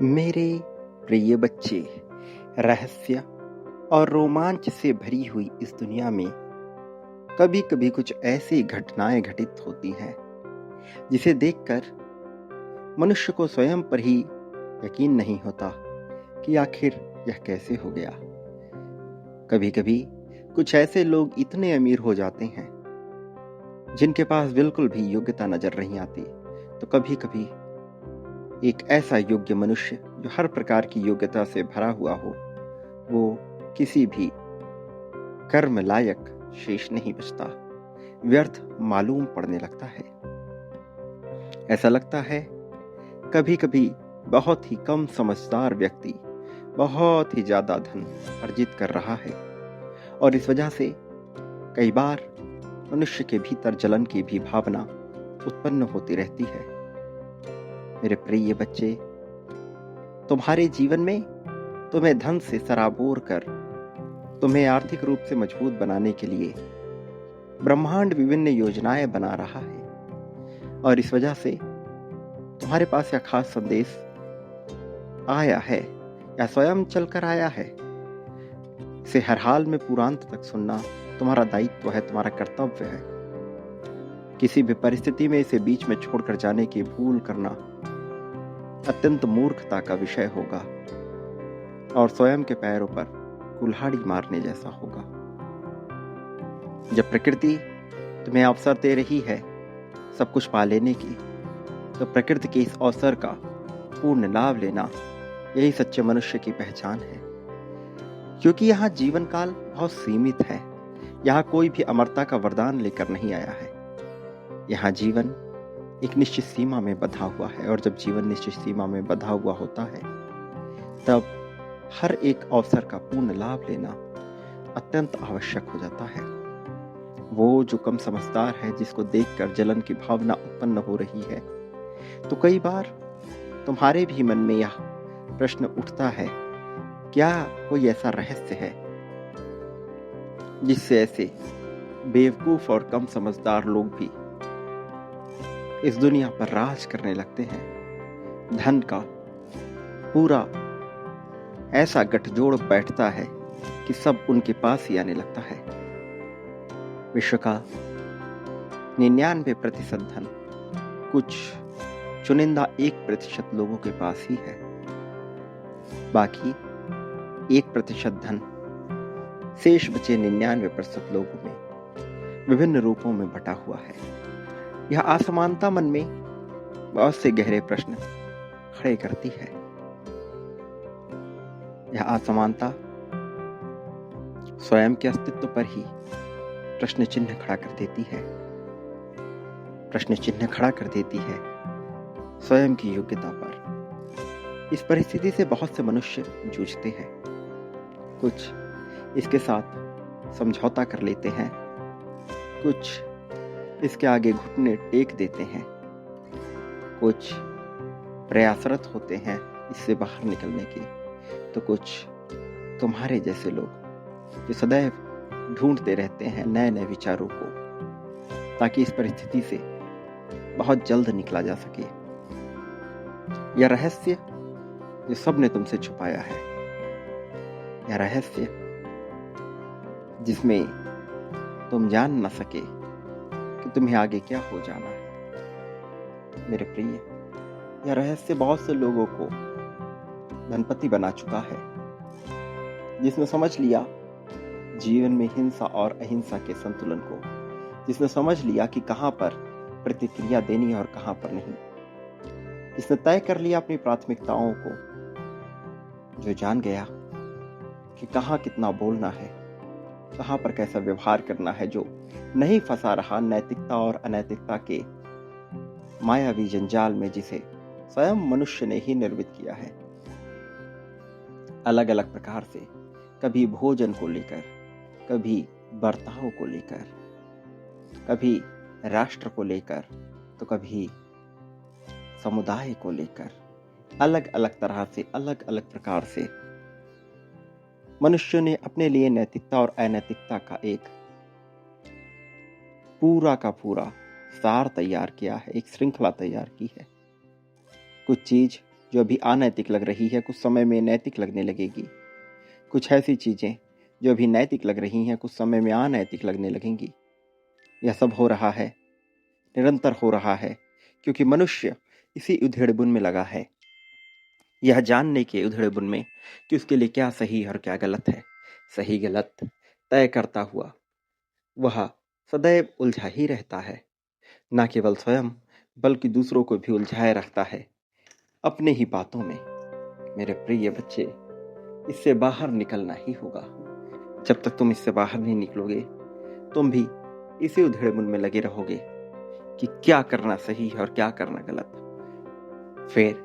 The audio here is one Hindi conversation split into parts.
मेरे प्रिय बच्चे, रहस्य और रोमांच से भरी हुई इस दुनिया में कभी कभी कुछ ऐसी घटनाएं घटित होती हैं जिसे देखकर मनुष्य को स्वयं पर ही यकीन नहीं होता कि आखिर यह कैसे हो गया। कभी कभी कुछ ऐसे लोग इतने अमीर हो जाते हैं जिनके पास बिल्कुल भी योग्यता नजर नहीं आती, तो कभी कभी एक ऐसा योग्य मनुष्य जो हर प्रकार की योग्यता से भरा हुआ हो, वो किसी भी कर्म लायक शेष नहीं बचता, व्यर्थ मालूम पड़ने लगता है। ऐसा लगता है कभी कभी बहुत ही कम समझदार व्यक्ति बहुत ही ज्यादा धन अर्जित कर रहा है, और इस वजह से कई बार मनुष्य के भीतर जलन की भी भावना उत्पन्न होती रहती है। मेरे प्रिय बच्चे, तुम्हारे जीवन में तुम्हें धन से सराबोर कर तुम्हें आर्थिक रूप से मजबूत बनाने के लिए ब्रह्मांड विभिन्न योजनाएं बना रहा है, और इस वजह से तुम्हारे पास यह खास संदेश आया है या स्वयं चलकर आया है। इसे हर हाल में पूर्णांत तक सुनना तुम्हारा दायित्व है, तुम्हारा कर्तव्य है। किसी भी परिस्थिति में इसे बीच में छोड़कर जाने की भूल करना अत्यंत मूर्खता का विषय होगा और स्वयं के पैरों पर कुल्हाड़ी मारने जैसा होगा। जब प्रकृति तुम्हें अवसर दे रही है सब कुछ पा लेने की, तो प्रकृति के इस अवसर का पूर्ण लाभ लेना यही सच्चे मनुष्य की पहचान है। क्योंकि यहाँ जीवन काल बहुत सीमित है, यहाँ कोई भी अमरता का वरदान लेकर नहीं आया है। यहाँ जीवन एक निश्चित सीमा में बंधा हुआ है, और जब जीवन निश्चित सीमा में बंधा हुआ होता है तब हर एक अवसर का पूर्ण लाभ लेना अत्यंत आवश्यक हो जाता है। वो जो कम समझदार है, जिसको देखकर जलन की भावना उत्पन्न हो रही है, तो कई बार तुम्हारे भी मन में यह प्रश्न उठता है, क्या कोई ऐसा रहस्य है जिससे ऐसे बेवकूफ और कम समझदार लोग भी इस दुनिया पर राज करने लगते हैं। धन का पूरा ऐसा गठजोड़ बैठता है कि सब उनके पास ही आने लगता है। विश्व का 99% धन कुछ चुनिंदा 1% लोगों के पास ही है। बाकी 1% धन शेष बचे 99% लोगों में विभिन्न रूपों में बटा हुआ है। यह असमानता मन में बहुत से गहरे प्रश्न खड़े करती है। यह असमानता स्वयं के अस्तित्व पर ही प्रश्न चिन्ह खड़ा कर देती है। प्रश्न चिन्ह खड़ा कर देती है स्वयं की योग्यता पर। इस परिस्थिति से बहुत से मनुष्य जूझते हैं। कुछ इसके साथ समझौता कर लेते हैं, कुछ इसके आगे घुटने टेक देते हैं, कुछ प्रयासरत होते हैं इससे बाहर निकलने की, तो कुछ तुम्हारे जैसे लोग जो सदैव ढूंढते रहते हैं नए नए विचारों को, ताकि इस परिस्थिति से बहुत जल्द निकला जा सके। यह रहस्य जो सबने तुमसे छुपाया है, यह रहस्य जिसमें तुम जान न सके कि तुम्हें आगे क्या हो जाना है। मेरे प्रिय, यह रहस्य बहुत से लोगों को धनपति बना चुका है, जिसने समझ लिया जीवन में हिंसा और अहिंसा के संतुलन को, जिसने समझ लिया कि कहां पर प्रतिक्रिया देनी है और कहां पर नहीं, जिसने तय कर लिया अपनी प्राथमिकताओं को, जो जान गया कि कहां कितना बोलना है, कहां पर कैसा व्यवहार करना है, जो नहीं फंसा रहा नैतिकता और अनैतिकता के मायावी जंजाल में जिसे स्वयं मनुष्य ने ही निर्मित किया है। अलग अलग प्रकार से, कभी भोजन को लेकर, कभी बर्ताव को लेकर, कभी राष्ट्र को लेकर, तो कभी समुदाय को लेकर, अलग अलग तरह से, अलग अलग प्रकार से मनुष्य ने अपने लिए नैतिकता और अनैतिकता का एक पूरा का पूरा सार तैयार किया है, एक श्रृंखला तैयार की है। कुछ चीज जो अभी अनैतिक लग रही है कुछ समय में नैतिक लगने लगेगी। कुछ ऐसी चीजें जो अभी नैतिक लग रही हैं कुछ समय में अनैतिक लगने लगेंगी। यह सब हो रहा है, निरंतर हो रहा है, क्योंकि मनुष्य इसी उधेड़बुन में लगा है, यह जानने के उधेड़बुन में कि उसके लिए क्या सही और क्या गलत है। सही गलत तय करता हुआ वह सदैव उलझा ही रहता है, न केवल स्वयं बल्कि दूसरों को भी उलझाए रखता है अपने ही बातों में। मेरे प्रिय बच्चे, इससे बाहर निकलना ही होगा। जब तक तुम इससे बाहर नहीं निकलोगे तुम भी इसी उधेड़बुन में लगे रहोगे कि क्या करना सही है और क्या करना गलत। फिर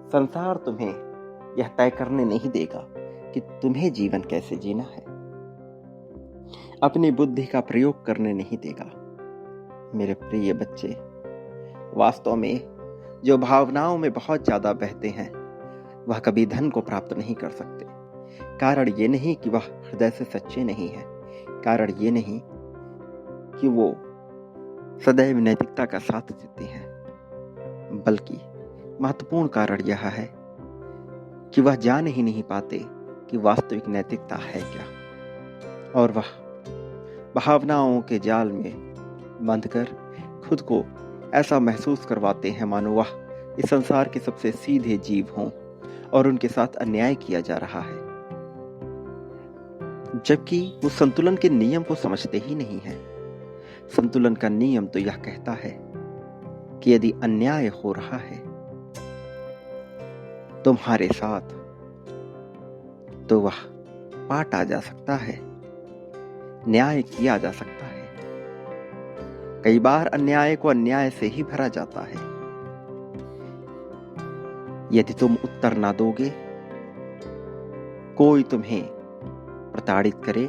संसार तुम्हें यह तय करने नहीं देगा कि तुम्हें जीवन कैसे जीना है, अपनी बुद्धि का प्रयोग करने नहीं देगा। मेरे प्रिय बच्चे, वास्तव में जो भावनाओं में बहुत ज्यादा बहते हैं वह कभी धन को प्राप्त नहीं कर सकते। कारण ये नहीं कि वह हृदय से सच्चे नहीं है, कारण ये नहीं कि वो सदैव नैतिकता का साथ देते हैं, बल्कि महत्वपूर्ण कारण यह है कि वह जान ही नहीं पाते कि वास्तविक नैतिकता है क्या, और वह भावनाओं के जाल में बंधकर खुद को ऐसा महसूस करवाते हैं मानो वह इस संसार के सबसे सीधे जीव हों और उनके साथ अन्याय किया जा रहा है, जबकि वो संतुलन के नियम को समझते ही नहीं है। संतुलन का नियम तो यह कहता है कि यदि अन्याय हो रहा है तुम्हारे साथ तो वह पाटा जा सकता है, न्याय किया जा सकता है। कई बार अन्याय को अन्याय से ही भरा जाता है। यदि तुम उत्तर ना दोगे, कोई तुम्हें प्रताड़ित करे,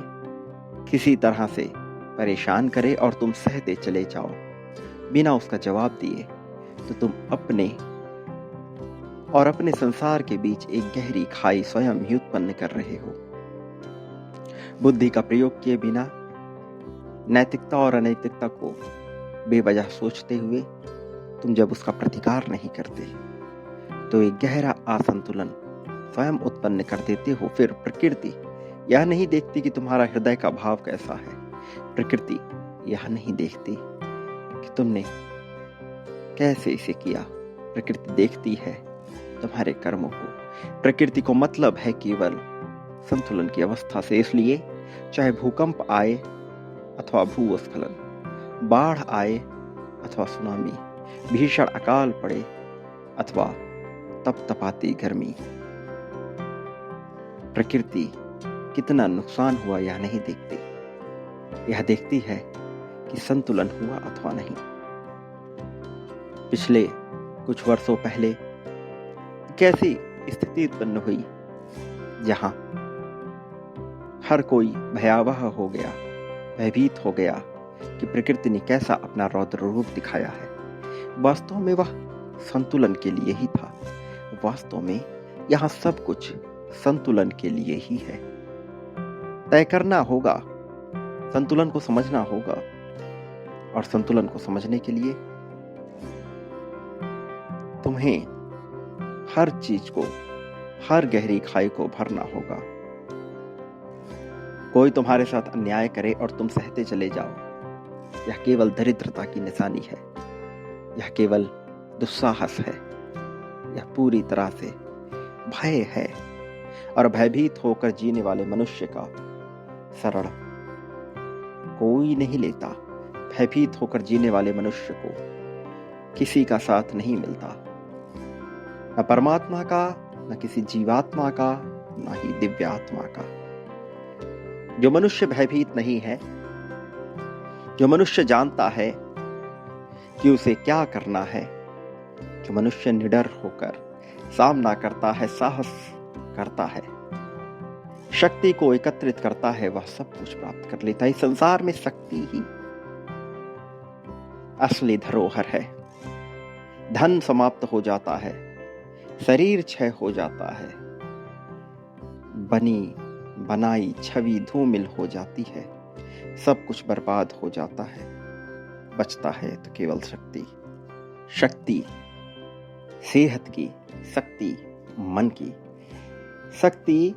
किसी तरह से परेशान करे और तुम सहते चले जाओ बिना उसका जवाब दिए, तो तुम अपने और अपने संसार के बीच एक गहरी खाई स्वयं ही उत्पन्न कर रहे हो। बुद्धि का प्रयोग किए बिना नैतिकता और अनैतिकता को बेवजह सोचते हुए तुम जब उसका प्रतिकार नहीं करते तो एक गहरा असंतुलन स्वयं उत्पन्न कर देते हो। फिर प्रकृति यह नहीं देखती कि तुम्हारा हृदय का भाव कैसा है, प्रकृति यह नहीं देखती कि तुमने कैसे इसे किया, प्रकृति देखती है तुम्हारे कर्मों को। प्रकृति को मतलब है केवल संतुलन की अवस्था से, इसलिए चाहे भूकंप आए अथवा भूस्खलन, बाढ़ आए अथवा सुनामी, भीषण अकाल पड़े अथवा तपतपाती गर्मी, प्रकृति कितना नुकसान हुआ यह नहीं देखती, यह देखती है कि संतुलन हुआ अथवा नहीं। पिछले कुछ वर्षों पहले एक ऐसी स्थिति उत्पन्न हुई जहां हर कोई भयावह हो गया, भयभीत हो गया कि प्रकृति ने कैसा अपना रौद्र रूप दिखाया है। वास्तव में वह संतुलन के लिए ही था, वास्तव में यहाँ सब कुछ संतुलन के लिए ही है। तय करना होगा, संतुलन को समझना होगा, और संतुलन को समझने के लिए तुम्हें हर चीज को, हर गहरी खाई को भरना होगा। कोई तुम्हारे साथ अन्याय करे और तुम सहते चले जाओ, यह केवल दरिद्रता की निशानी है, यह केवल दुस्साहस है, यह पूरी तरह से भय है। और भयभीत होकर जीने वाले मनुष्य का शरण कोई नहीं लेता। भयभीत होकर जीने वाले मनुष्य को किसी का साथ नहीं मिलता, न परमात्मा का, न किसी जीवात्मा का, न ही दिव्यात्मा का। जो मनुष्य भयभीत नहीं है, जो मनुष्य जानता है कि उसे क्या करना है, जो मनुष्य निडर होकर सामना करता है, साहस करता है, शक्ति को एकत्रित करता है, वह सब कुछ प्राप्त कर लेता है। इस संसार में शक्ति ही असली धरोहर है। धन समाप्त हो जाता है, शरीर क्षय हो जाता है, बनी बनाई छवि धूमिल हो जाती है, सब कुछ बर्बाद हो जाता है। बचता है तो केवल शक्ति। शक्ति सेहत की शक्ति, मन की शक्ति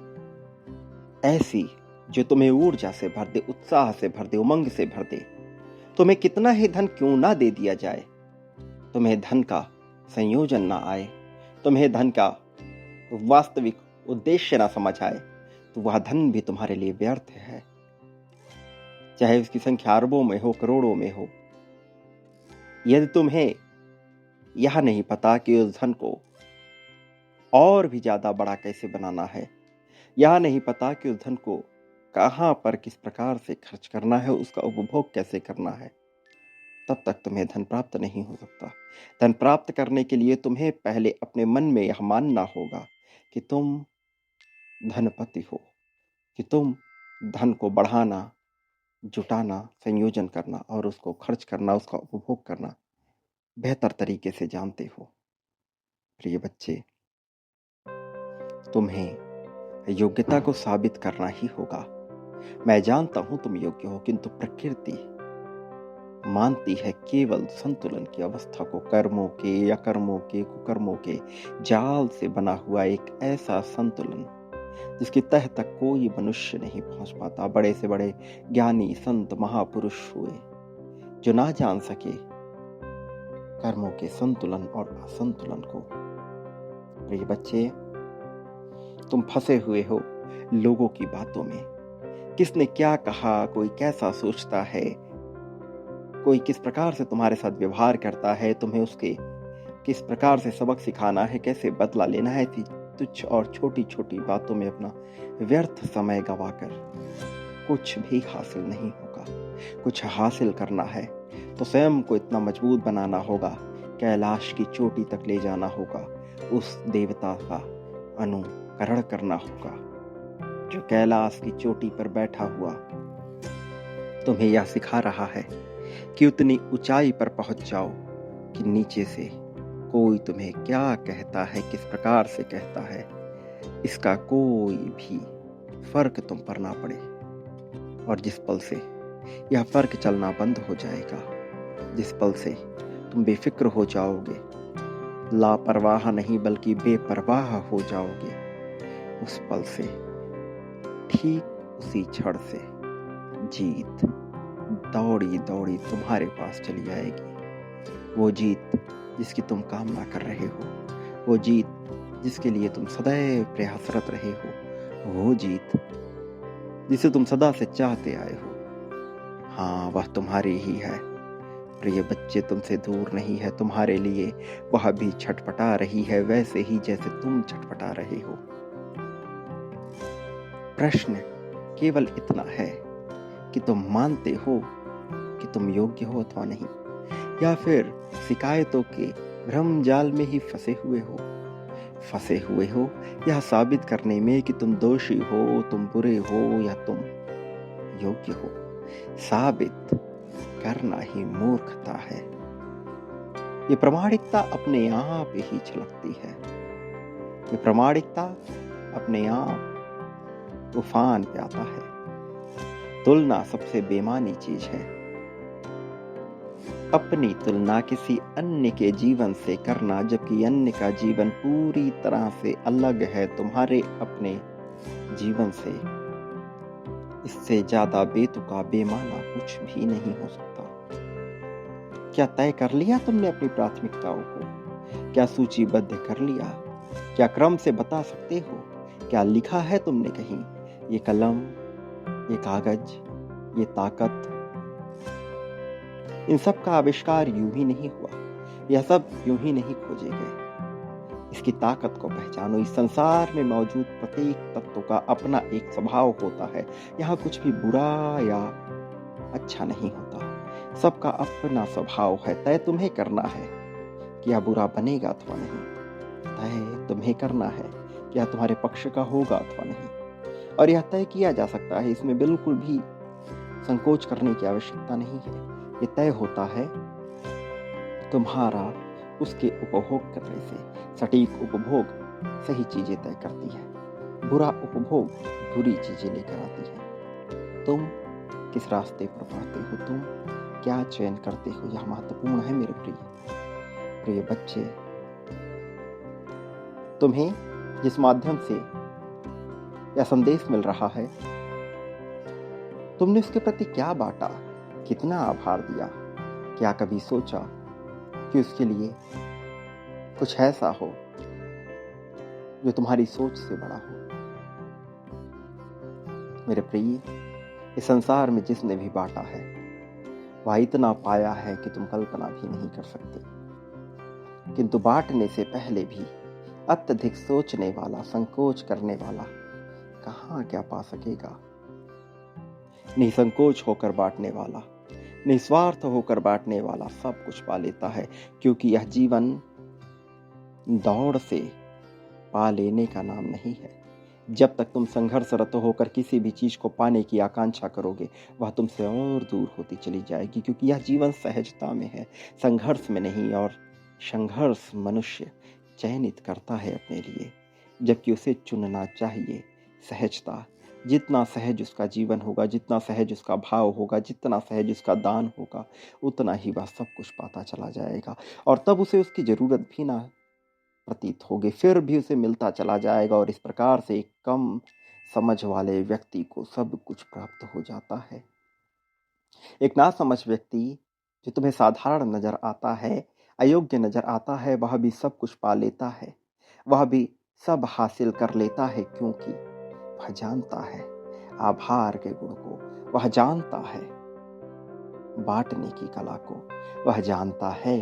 ऐसी जो तुम्हें ऊर्जा से भर दे, उत्साह से भर दे, उमंग से भर दे। तुम्हें कितना ही धन क्यों ना दे दिया जाए, तुम्हें धन का संयोजन ना आए, तुम्हें धन का वास्तविक उद्देश्य ना समझ आए, तो वह धन भी तुम्हारे लिए व्यर्थ है। चाहे उसकी संख्या अरबों में हो, करोड़ों में हो। यदि तुम्हें यह नहीं पता कि उस धन को और भी ज्यादा बड़ा कैसे बनाना है, यह नहीं पता कि उस धन को कहां पर किस प्रकार से खर्च करना है, उसका उपभोग कैसे करना है, तब तक तुम्हें धन प्राप्त नहीं हो सकता। धन प्राप्त करने के लिए तुम्हें पहले अपने मन में यह मानना होगा कि तुम धनपति हो, कि तुम धन को बढ़ाना, जुटाना, संयोजन करना और उसको खर्च करना, उसका उपभोग करना बेहतर तरीके से जानते हो। प्रिय बच्चे, तुम्हें योग्यता को साबित करना ही होगा। मैं जानता हूं तुम योग्य हो, किंतु प्रकृति मानती है केवल संतुलन की अवस्था को। कर्मों के, अकर्मों के, कुकर्मों के जाल से बना हुआ एक ऐसा संतुलन जिसकी तह तक कोई मनुष्य नहीं पहुंच पाता। बड़े से बड़े ज्ञानी, संत, महापुरुष हुए जो ना जान सके कर्मों के संतुलन और असंतुलन को। प्रिय बच्चे, तुम फंसे हुए हो लोगों की बातों में। किसने क्या कहा, कोई कैसा सोचता है, कोई किस प्रकार से तुम्हारे साथ व्यवहार करता है, तुम्हें उसके किस प्रकार से सबक सिखाना है, कैसे बदला लेना है, ऐसी तुच्छ और छोटी छोटी बातों में अपना व्यर्थ समय गवाकर कुछ भी हासिल नहीं होगा। कुछ हासिल करना है तो स्वयं को इतना मजबूत बनाना होगा, कैलाश की चोटी तक ले जाना होगा, उस देवता का अनुकरण करना होगा जो कैलाश की चोटी पर बैठा हुआ तुम्हें यह सिखा रहा है कि उतनी ऊंचाई पर पहुंच जाओ कि नीचे से कोई तुम्हें क्या कहता है, किस प्रकार से कहता है, इसका कोई भी फर्क तुम पर ना पड़े। और जिस पल से यह फर्क चलना बंद हो जाएगा, जिस पल से तुम बेफिक्र हो जाओगे, लापरवाह नहीं बल्कि बेपरवाह हो जाओगे, उस पल से, ठीक उसी क्षण से जीत दौड़ी दौड़ी तुम्हारे पास चली आएगी। वो जीत जिसकी तुम कामना कर रहे हो, वो जीत जिसके लिए तुम सदैव प्रयासरत रहे हो, वो जीत जिसे तुम सदा से चाहते आए हो, हाँ वह तुम्हारी ही है। प्रिय बच्चे, तुमसे दूर नहीं है, तुम्हारे लिए वह भी छटपटा रही है वैसे ही जैसे तुम छटपटा रहे हो। प्रश्न केवल इतना है कि तुम मानते हो कि तुम योग्य हो अथवा नहीं, या फिर शिकायतों के भ्रम जाल में ही फंसे हुए हो यह साबित करने में कि तुम दोषी हो, तुम बुरे हो या तुम योग्य हो। साबित करना ही मूर्खता है। ये प्रामाणिकता अपने आप ही झलकती है। ये प्रामाणिकता अपने आप तूफान पे आता है। तुलना सबसे बेमानी चीज है। अपनी तुलना किसी अन्य के जीवन से करना, जबकि अन्य का जीवन पूरी तरह से अलग है तुम्हारे अपने जीवन से, इससे ज्यादा बेतुका, बेमाना कुछ भी नहीं हो सकता। क्या तय कर लिया तुमने अपनी प्राथमिकताओं को? क्या सूचीबद्ध कर लिया? क्या क्रम से बता सकते हो? क्या लिखा है तुमने कहीं? ये कलम, ये कागज, ये ताकत, इन सब का आविष्कार यूं ही नहीं हुआ, यह सब यूं ही नहीं खोजे गए। इसकी ताकत को पहचानो। इस संसार में मौजूद प्रत्येक तत्व का अपना एक स्वभाव होता है। यहाँ कुछ भी बुरा या अच्छा नहीं होता, सबका अपना स्वभाव है। तय तुम्हें करना है कि यह बुरा बनेगा अथवा नहीं, तय तुम्हें करना है कि यह तुम्हारे पक्ष का होगा अथवा नहीं। और यह तय किया जा सकता है, इसमें बिल्कुल भी संकोच करने की आवश्यकता नहीं है। ये तय होता है तुम्हारा उसके उपभोग करने से। सटीक उपभोग सही चीजें तय करती है, बुरा उपभोग बुरी चीजें लेकर आती है। तुम किस रास्ते पर बढ़ते हो, तुम क्या चयन करते हो, यह महत्वपूर्ण है मेरे प्रिय बच्चे। तुम्हें जिस माध्यम से यह संदेश मिल रहा है, तुमने उसके प्रति क्या बांटा, कितना आभार दिया? क्या कभी सोचा कि उसके लिए कुछ ऐसा हो जो तुम्हारी सोच से बड़ा हो? मेरे प्रिय, इस संसार में जिसने भी बांटा है वह इतना पाया है कि तुम कल्पना भी नहीं कर सकते। किंतु बांटने से पहले भी अत्यधिक सोचने वाला, संकोच करने वाला कहाँ क्या पा सकेगा? निसंकोच होकर बांटने वाला, निस्वार्थ होकर बांटने वाला सब कुछ पा लेता है, क्योंकि यह जीवन दौड़ से पा लेने का नाम नहीं है। जब तक तुम संघर्षरत होकर किसी भी चीज को पाने की आकांक्षा करोगे, वह तुमसे और दूर होती चली जाएगी, क्योंकि यह जीवन सहजता में है, संघर्ष में नहीं। और संघर्ष मनुष्य चयनित करता है अपने लिए, जबकि उसे चुनना चाहिए सहजता। जितना सहज उसका जीवन होगा, जितना सहज उसका भाव होगा, जितना सहज उसका दान होगा, उतना ही वह सब कुछ पाता चला जाएगा। और तब उसे उसकी जरूरत भी ना प्रतीत होगी, फिर भी उसे मिलता चला जाएगा। और इस प्रकार से एक कम समझ वाले व्यक्ति को सब कुछ प्राप्त हो जाता है। एक नासमझ व्यक्ति जो तुम्हें साधारण नजर आता है, अयोग्य नजर आता है, वह भी सब कुछ पा लेता है, वह भी सब हासिल कर लेता है, क्योंकि वह जानता है आभार के गुण को, वह जानता है बांटने की कला को, वह जानता है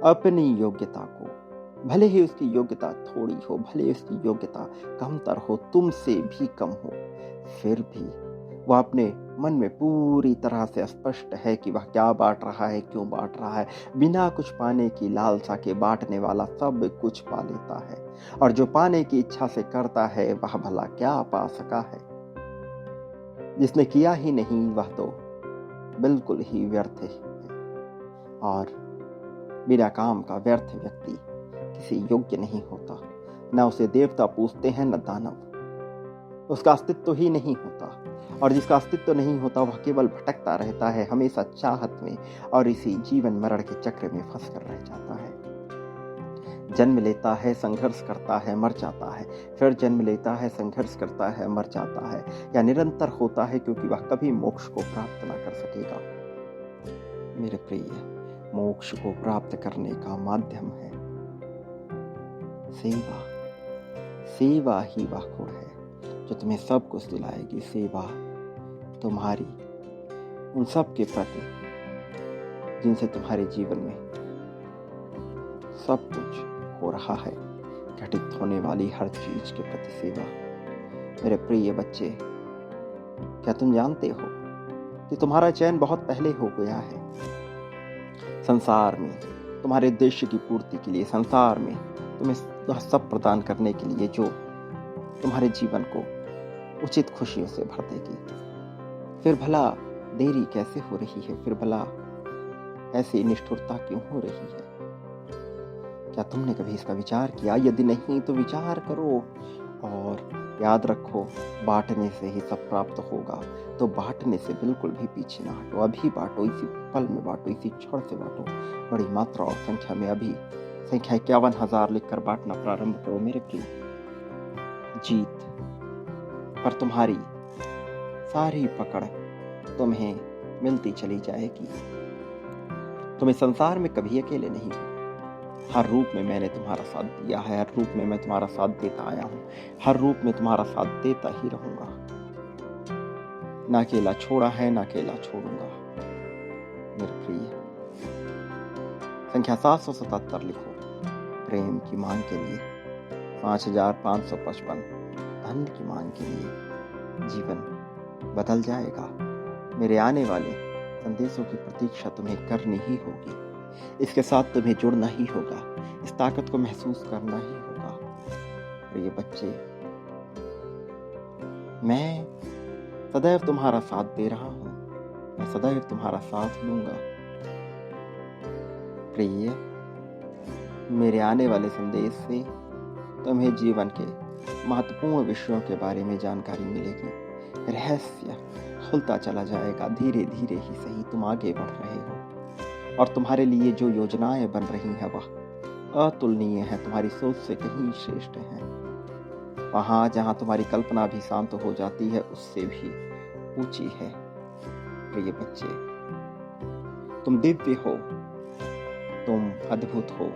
अपनी योग्यता को। भले ही उसकी योग्यता थोड़ी हो, भले ही उसकी योग्यता कमतर हो, तुमसे भी कम हो, फिर भी वह अपने मन में पूरी तरह से स्पष्ट है कि वह क्या बांट रहा है, क्यों बांट रहा है। बिना कुछ पाने की लालसा के बांटने वाला सब कुछ पा लेता है, और जो पाने की इच्छा से करता है वह भला क्या पा सका है? जिसने किया ही नहीं वह तो बिल्कुल ही व्यर्थ है। और बिना काम का व्यर्थ व्यक्ति किसी योग्य नहीं होता। न उसे देवता पूजते हैं, न दानव। उसका अस्तित्व ही नहीं होता, और जिसका अस्तित्व नहीं होता वह केवल भटकता रहता है, हमेशा चाहत में, और इसी जीवन मरण के चक्र में फंस कर रह जाता है। जन्म लेता है, संघर्ष करता है, मर जाता है, फिर जन्म लेता है, संघर्ष करता है, मर जाता है, या निरंतर होता है, क्योंकि वह कभी मोक्ष को प्राप्त न कर सकेगा। मेरे प्रिय, मोक्ष को प्राप्त करने का माध्यम है सेवा। सेवा ही वह गुण है जो तुम्हें सब कुछ दिलाएगी। सेवा तुम्हारी उन सब के प्रति जिनसे तुम्हारे जीवन में सब कुछ हो रहा है, घटित होने वाली हर चीज के प्रति सेवा। मेरे प्रिय बच्चे, क्या तुम जानते हो कि तुम्हारा चयन बहुत पहले हो गया है? संसार में तुम्हारे उद्देश्य की पूर्ति के लिए, संसार में तुम्हें सब प्रदान करने के लिए, जो तुम्हारे जीवन को उचित खुशियों से भर देगी। फिर भला देरी कैसे हो रही है? फिर भला ऐसी निष्ठुरता क्यों हो रही है? क्या तुमने कभी इसका विचार किया? यदि नहीं तो विचार करो, और याद रखो, बांटने से ही सब प्राप्त होगा। तो बांटने से बिल्कुल भी पीछे ना हटो। अभी बांटो, इसी पल में बांटो, इसी क्षण से बांटो। बड़ी मात्रा और संख्या में अभी संख्या 51,000 लिखकर बांटना प्रारंभ करो। मेरे प्रिय, जीत पर तुम्हारी सारी पकड़ तुम्हें मिलती चली जाएगी। तुम इस संसार में कभी अकेले नहीं हो। हर रूप में मैंने तुम्हारा साथ दिया है, हर रूप में मैं तुम्हारा साथ देता आया हूं, हर रूप में तुम्हारा साथ देता ही रहूंगा। ना अकेला छोड़ा है, ना अकेला छोड़ूंगा। मेरे प्रिय, संख्या 777 लिखो प्रेम की मांग के लिए, 5555 धन की मांग के लिए। जीवन बदल जाएगा। मेरे आने वाले संदेशों की प्रतीक्षा तुम्हें करनी ही होगी। इसके साथ तुम्हें जुड़ना ही होगा, इस ताकत को महसूस करना ही होगा। प्रिय बच्चे, मैं सदैव तुम्हारा साथ दे रहा हूं, मैं सदैव तुम्हारा साथ लूंगा। प्रिय, मेरे आने वाले संदेश से तुम्हें जीवन के महत्वपूर्ण विषयों के बारे में जानकारी मिलेगी। रहस्य खुलता चला जाएगा। धीरे धीरे ही सही तुम आगे बढ़ रहे हो, और तुम्हारे लिए जो योजनाएं बन रही हैं वह अतुलनीय हैं, तुम्हारी सोच से कहीं श्रेष्ठ हैं। वहां जहां तुम्हारी कल्पना भी शांत हो जाती है, उससे भी ऊंची है। प्रिय बच्चे, तुम दिव्य हो, तुम अद्भुत हो,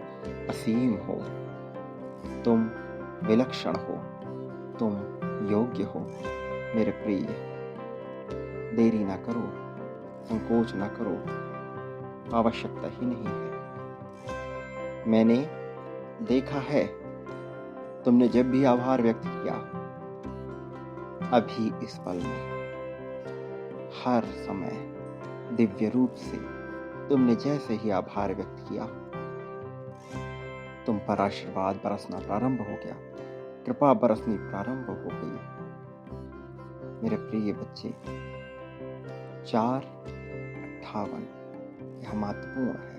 असीम हो, तुम विलक्षण हो, तुम योग्य हो। मेरे प्रिय, देरी ना करो, संकोच ना करो, आवश्यकता ही नहीं है। मैंने देखा है, तुमने जब भी आभार व्यक्त किया, अभी इस पल में, हर समय दिव्य रूप से तुमने जैसे ही आभार व्यक्त किया, तुम पर आशीर्वाद बरसना प्रारंभ हो गया, कृपा बरसनी प्रारंभ हो गई। मेरे प्रिय बच्चे, 4:58 यह महत्वपूर्ण है।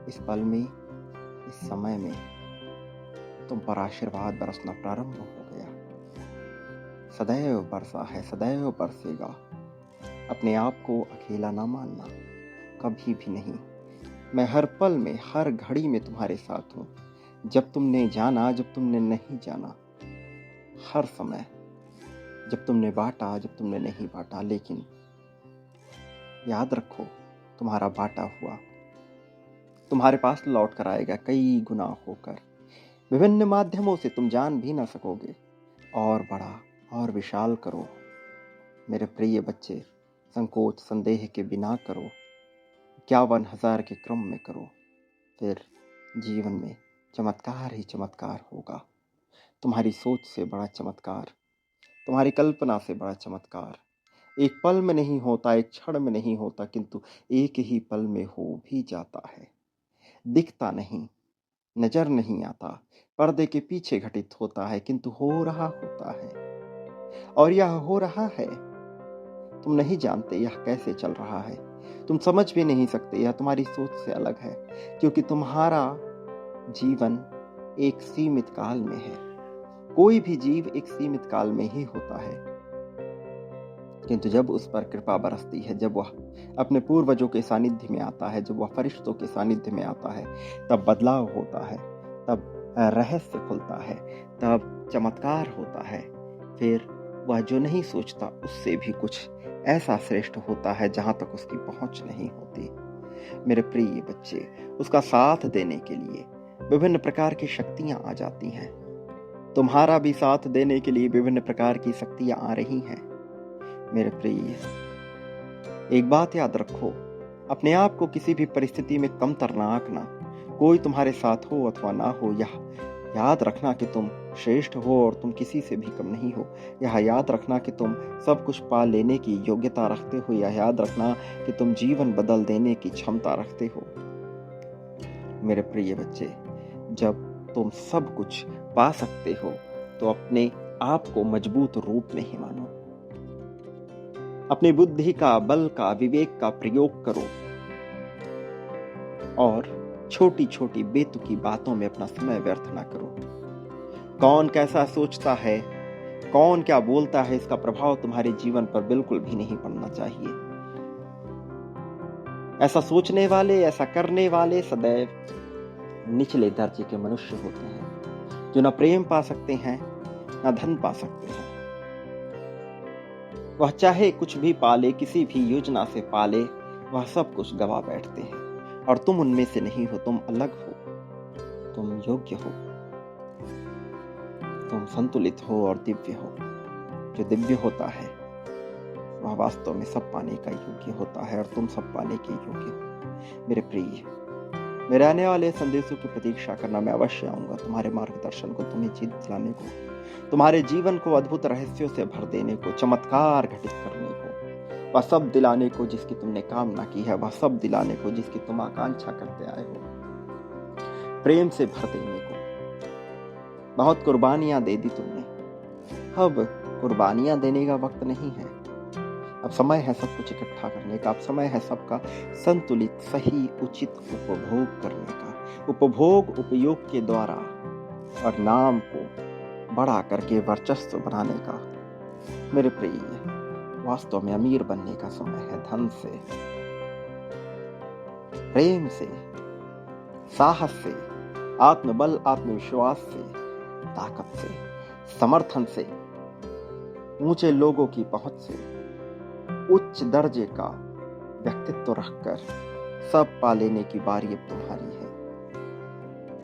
इस पल में, इस समय में तुम पर आशीर्वाद बरसना प्रारंभ हो गया। सदैव बरसा है, सदैव बरसेगा। अपने आप को अकेला ना मानना, कभी भी नहीं। मैं हर पल में, हर घड़ी में तुम्हारे साथ हूँ। जब तुमने जाना, जब तुमने नहीं जाना, हर समय, जब तुमने बांटा, जब तुमने नहीं बांटा, लेकिन याद रखो, तुम्हारा बांटा हुआ तुम्हारे पास लौट कर आएगा कई गुना होकर। विभिन्न माध्यमों से तुम जान भी ना सकोगे। और बड़ा और विशाल करो मेरे प्रिय बच्चे, संकोच संदेह के बिना करो, 51,000 के क्रम में करो। फिर जीवन में चमत्कार ही चमत्कार होगा। तुम्हारी सोच से बड़ा चमत्कार, तुम्हारी कल्पना से बड़ा चमत्कार एक पल में नहीं होता, एक क्षण में नहीं होता, किंतु एक ही पल में हो भी जाता है। दिखता नहीं, नजर नहीं आता, पर्दे के पीछे घटित होता है, किंतु हो रहा होता है। और यह हो रहा है, तुम नहीं जानते यह कैसे चल रहा है, तुम समझ भी नहीं सकते। यह तुम्हारी सोच से अलग है, क्योंकि तुम्हारा जीवन एक सीमित काल में है। कोई भी जीव एक सीमित काल में ही होता है, किंतु जब उस पर कृपा बरसती है, जब वह अपने पूर्वजों के सानिध्य में आता है, जब वह फरिश्तों के सानिध्य में आता है, तब बदलाव होता है, तब रहस्य खुलता है, तब चमत्कार होता है। फिर वह जो नहीं सोचता, उससे भी कुछ ऐसा श्रेष्ठ होता है जहां तक उसकी पहुंच नहीं होती। मेरे प्रिय बच्चे, उसका साथ देने के लिए विभिन्न प्रकार की शक्तियां आ जाती हैं। तुम्हारा भी साथ देने के लिए विभिन्न प्रकार की शक्तियां आ रही हैं। मेरे प्रिय, एक बात याद रखो, अपने आप को किसी भी परिस्थिति में कमतर ना आंकना। कोई तुम्हारे साथ हो अथवा ना हो, यह याद रखना कि तुम श्रेष्ठ हो और तुम किसी से भी कम नहीं हो। यह याद रखना कि तुम सब कुछ पा लेने की योग्यता रखते हो। यह याद रखना कि तुम जीवन बदल देने की क्षमता रखते हो। मेरे प्रिय बच्चे, जब तुम सब कुछ पा सकते हो, तो अपने आप को मजबूत रूप में ही मानो। अपनी बुद्धि का, बल का, विवेक का प्रयोग करो और छोटी छोटी बेतुकी बातों में अपना समय व्यर्थ ना करो। कौन कैसा सोचता है, कौन क्या बोलता है, इसका प्रभाव तुम्हारे जीवन पर बिल्कुल भी नहीं पड़ना चाहिए। ऐसा सोचने वाले, ऐसा करने वाले सदैव निचले दर्जे के मनुष्य होते हैं, जो न प्रेम पा सकते हैं, न धन पा सकते हैं। वह चाहे कुछ भी पाले, किसी भी योजना से पाले, वह सब कुछ गवा बैठते हैं। और तुम उनमें से नहीं हो, तुम अलग हो, तुम योग्य हो, तुम संतुलित हो और दिव्य हो। जो दिव्य होता है, वह वास्तव में सब पाने का योग्य होता है, और तुम सब पाने के योग्य हो। मेरे प्रिय, मेरे आने वाले संदेशों की प्रतीक्षा करना, मैं अवश्य आऊंगा तुम्हारे मार्गदर्शन को, तुम्हें जीत दिलाने को, तुम्हारे जीवन को अद्भुत रहस्यों से भर देने को, चमत्कार घटित करने को, वह सब दिलाने को जिसकी तुमने कामना की है, वह सब दिलाने को जिसकी तुम आकांक्षा करते आए हो, प्रेम से भर देने को। बहुत कुर्बानियां दे दी तुमने, अब कुर्बानियां देने का वक्त नहीं है। अब समय है सब कुछ इकट्ठा करने का, अब समय है सबका संतुलित, सही, उचित उपभोग करने का। उपभोग, उपयोग के द्वारा और नाम को बड़ा करके वर्चस्व बनाने का। मेरे प्रिय, वास्तव में अमीर बनने का समय है। धन से, प्रेम से, साहस से, आत्मबल, आत्मविश्वास से, ताकत से, समर्थन से, ऊंचे लोगों की पहुंच से, उच्च दर्जे का व्यक्तित्व रखकर सब पा लेने की बारी अब तुम्हारी है।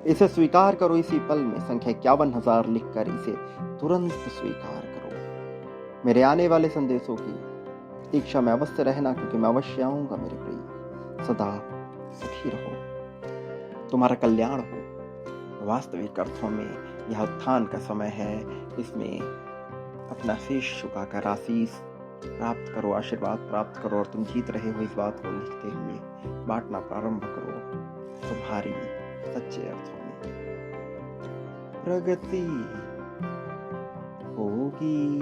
इसे स्वीकार करो इसी पल में, संख्या 51,000 लिखकर इसे तुरंत स्वीकार करो। मेरे आने वाले संदेशों की प्रतीक्षा में अवश्य रहना, क्योंकि मैं अवश्य आऊंगा मेरे प्रिय। सदा सुखी रहो, तुम्हारा कल्याण हो। वास्तविक अर्थों में यह उत्थान का समय है। इसमें अपना शीश झुकाकर आशीष प्राप्त करो, आशीर्वाद प्राप्त करो, और तुम जीत रहे हो इस बात को लिखते हुए बांटना प्रारंभ करो। तुम्हारी सच्चे अर्थों में प्रगति होगी।